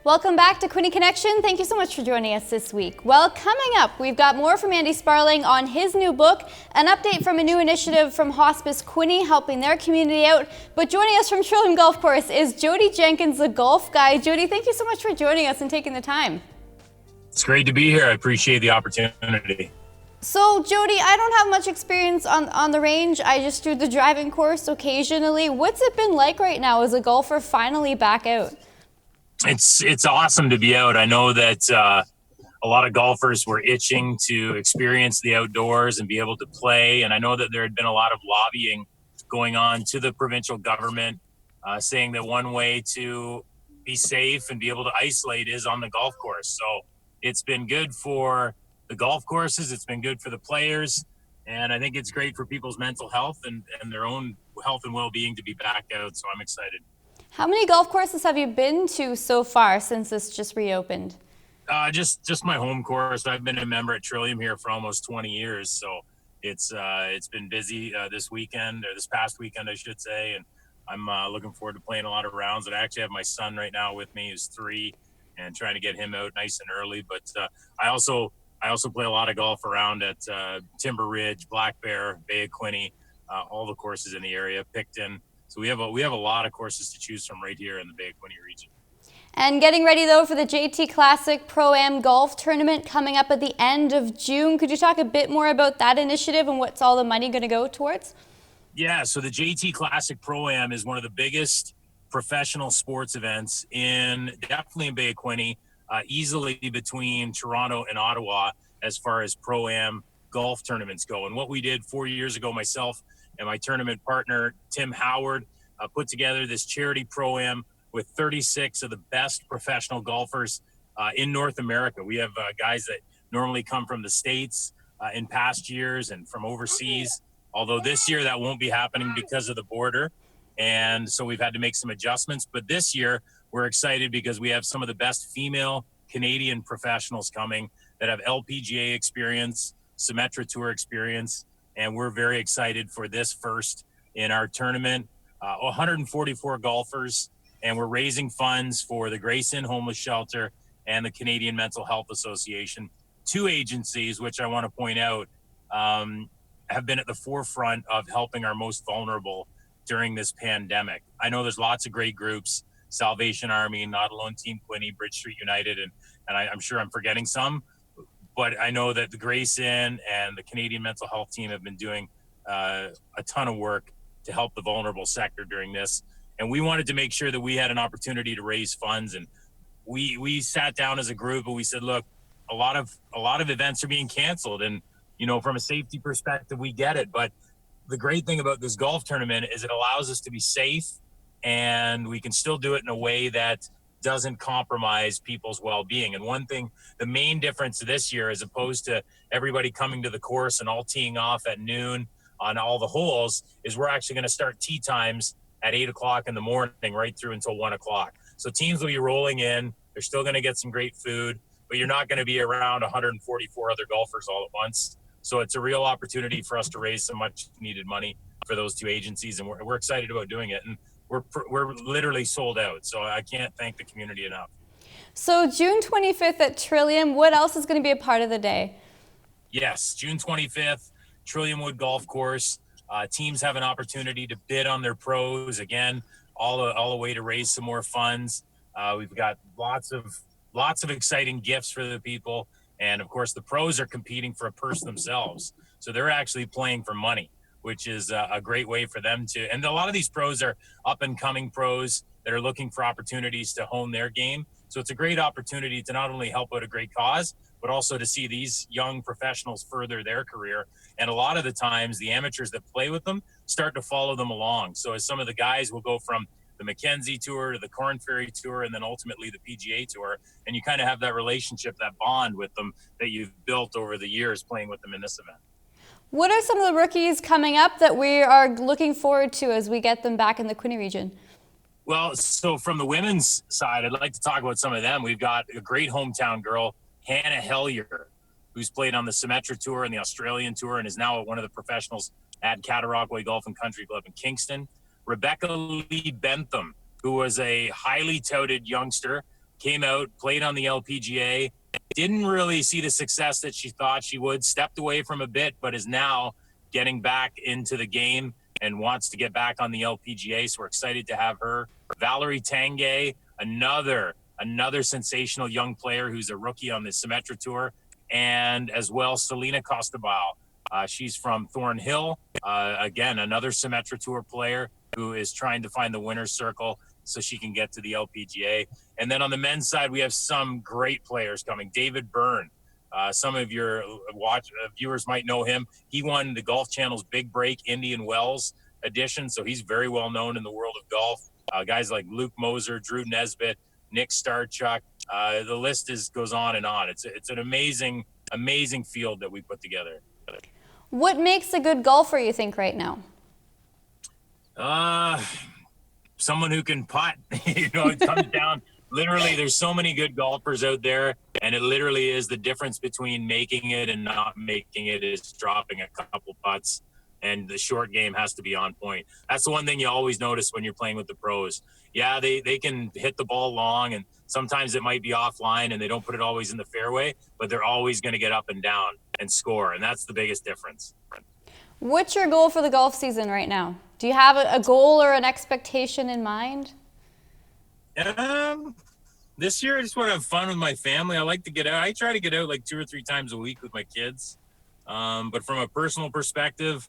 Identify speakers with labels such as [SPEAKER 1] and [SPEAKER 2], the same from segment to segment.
[SPEAKER 1] Welcome back to Quinte Connection. Thank you so much for joining us this week. Well, coming up, we've got more from Andy Sparling on his new book, an update from a new initiative from Hospice Quinte helping their community out. But joining us from Trillium Golf Course is Jodie Jenkins, the Golf Guy. Jodie, thank you so much for joining us and taking the time.
[SPEAKER 2] It's great to be here. I appreciate the opportunity.
[SPEAKER 1] So, Jodie, I don't have much experience on the range. I just do the driving course occasionally. What's it been like right now as a golfer finally back out?
[SPEAKER 2] It's awesome to be out. I know that a lot of golfers were itching to experience the outdoors and be able to play. And I know that there had been a lot of lobbying going on to the provincial government, saying that one way to be safe and be able to isolate is on the golf course. So it's been good for the golf courses. It's been good for the players. And I think it's great for people's mental health and their own health and well-being to be back out. So I'm excited.
[SPEAKER 1] How many golf courses have you been to so far since this just reopened?
[SPEAKER 2] Just my home course. I've been a member at Trillium here for almost 20 years. So it's been busy this weekend, or this past weekend, I should say. And I'm looking forward to playing a lot of rounds. And I actually have my son right now with me, who's 3, and trying to get him out nice and early. But I also play a lot of golf around at Timber Ridge, Black Bear, Bay of Quinte, all the courses in the area, Picton. So we have a lot of courses to choose from right here in the Bay of Quinte region.
[SPEAKER 1] And getting ready, though, for the JT Classic ProAm Golf Tournament coming up at the end of June. Could you talk a bit more about that initiative and what's all the money going to go towards?
[SPEAKER 2] Yeah, so the JT Classic ProAm is one of the biggest professional sports events definitely in Bay of Quinte, easily between Toronto and Ottawa as far as ProAm golf tournaments go. And what we did 4 years ago, myself and my tournament partner, Tim Howard, put together this charity ProAm with 36 of the best professional golfers in North America. We have guys that normally come from the States in past years and from overseas, although this year that won't be happening because of the border. And so we've had to make some adjustments. But this year, we're excited because we have some of the best female Canadian professionals coming that have LPGA experience, Symetra Tour experience, and we're very excited for this first in our tournament. 144 golfers, and we're raising funds for the Grace Inn Homeless Shelter and the Canadian Mental Health Association. 2 agencies, which I want to point out, have been at the forefront of helping our most vulnerable during this pandemic. I know there's lots of great groups, Salvation Army, Not Alone Team Quinte, Bridge Street United, and I'm sure I'm forgetting some. But I know that the Grace Inn and the Canadian Mental Health Team have been doing a ton of work to help the vulnerable sector during this. And we wanted to make sure that we had an opportunity to raise funds. And we sat down as a group and we said, look, a lot of events are being canceled. And, from a safety perspective, we get it. But the great thing about this golf tournament is it allows us to be safe, and we can still do it in a way that doesn't compromise people's well-being. And one thing, the main difference this year, as opposed to everybody coming to the course and all teeing off at noon on all the holes, is we're actually going to start tee times at 8 o'clock in the morning right through until 1 o'clock. So teams will be rolling in. They're still going to get some great food, but you're not going to be around 144 other golfers all at once. So it's a real opportunity for us to raise some much needed money for those 2 agencies, and we're excited about doing it. And we're literally sold out, so I can't thank the community enough.
[SPEAKER 1] So June 25th at Trillium, what else is going to be a part of the day?
[SPEAKER 2] Yes, June 25th, Trillium Wood Golf Course. Teams have an opportunity to bid on their pros. Again, all the way to raise some more funds. We've got lots of exciting gifts for the people. And of course, the pros are competing for a purse themselves. So they're actually playing for money, which is a great way for them to. And a lot of these pros are up and coming pros that are looking for opportunities to hone their game. So it's a great opportunity to not only help out a great cause, but also to see these young professionals further their career. And a lot of the times, the amateurs that play with them start to follow them along. So as some of the guys will go from the Mackenzie Tour to the Corn Ferry Tour and then ultimately the PGA Tour, and you kind of have that relationship, that bond with them that you've built over the years playing with them in this event.
[SPEAKER 1] What are some of the rookies coming up that we are looking forward to as we get them back in the Quinte region?
[SPEAKER 2] Well, so from the women's side, I'd like to talk about some of them. We've got a great hometown girl, Hannah Hellier, who's played on the Symetra Tour and the Australian Tour and is now one of the professionals at Cataraqui Golf and Country Club in Kingston. Rebecca Lee Bentham, who was a highly touted youngster came out, played on the LPGA, didn't really see the success that she thought she would, stepped away from a bit, but is now getting back into the game and wants to get back on the LPGA. So we're excited to have her. Valerie Tanguay, another sensational young player who's a rookie on the Symetra Tour, and as well Selena Costabile. She's from Thornhill. Again, another Symetra Tour player who is trying to find the winner's circle so she can get to the LPGA. And then on the men's side, we have some great players coming. David Byrne, some of your viewers might know him. He won the Golf Channel's Big Break Indian Wells edition, so he's very well known in the world of golf. Guys like Luke Moser, Drew Nesbitt, Nick Starchuk. The list goes on and on. It's an amazing field that we put together.
[SPEAKER 1] What makes a good golfer, you think, right now?
[SPEAKER 2] Someone who can putt. It comes down. Literally, there's so many good golfers out there, and it literally is the difference between making it and not making it is dropping a couple putts, and the short game has to be on point. That's the one thing you always notice when you're playing with the pros. Yeah, they can hit the ball long, and sometimes it might be offline, and they don't put it always in the fairway, but they're always going to get up and down and score, and that's the biggest difference.
[SPEAKER 1] What's your goal for the golf season right now? Do you have a goal or an expectation in mind?
[SPEAKER 2] This year I just want to have fun with my family. I like to get out. I try to get out like 2 or 3 times a week with my kids. But from a personal perspective,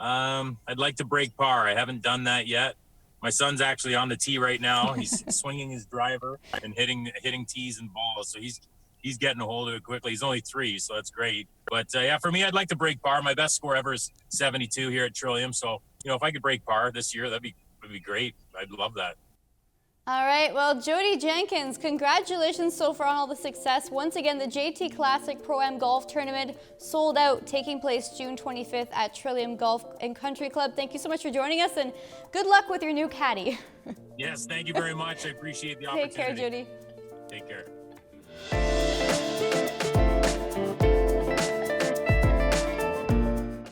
[SPEAKER 2] I'd like to break par. I haven't done that yet. My son's actually on the tee right now. He's swinging his driver and hitting tees and balls. So he's getting a hold of it quickly. He's only 3, so that's great. But yeah, for me, I'd like to break par. My best score ever is 72 here at Trillium. So, if I could break par this year, that'd be great. I'd love that.
[SPEAKER 1] All right, well, Jodie Jenkins, congratulations so far on all the success. Once again, the JT Classic Pro-Am Golf Tournament sold out, taking place June 25th at Trillium Golf and Country Club. Thank you so much for joining us, and good luck with your new caddy.
[SPEAKER 2] Yes, thank you very much. I appreciate the opportunity.
[SPEAKER 1] Take care, Jodie.
[SPEAKER 2] Take care.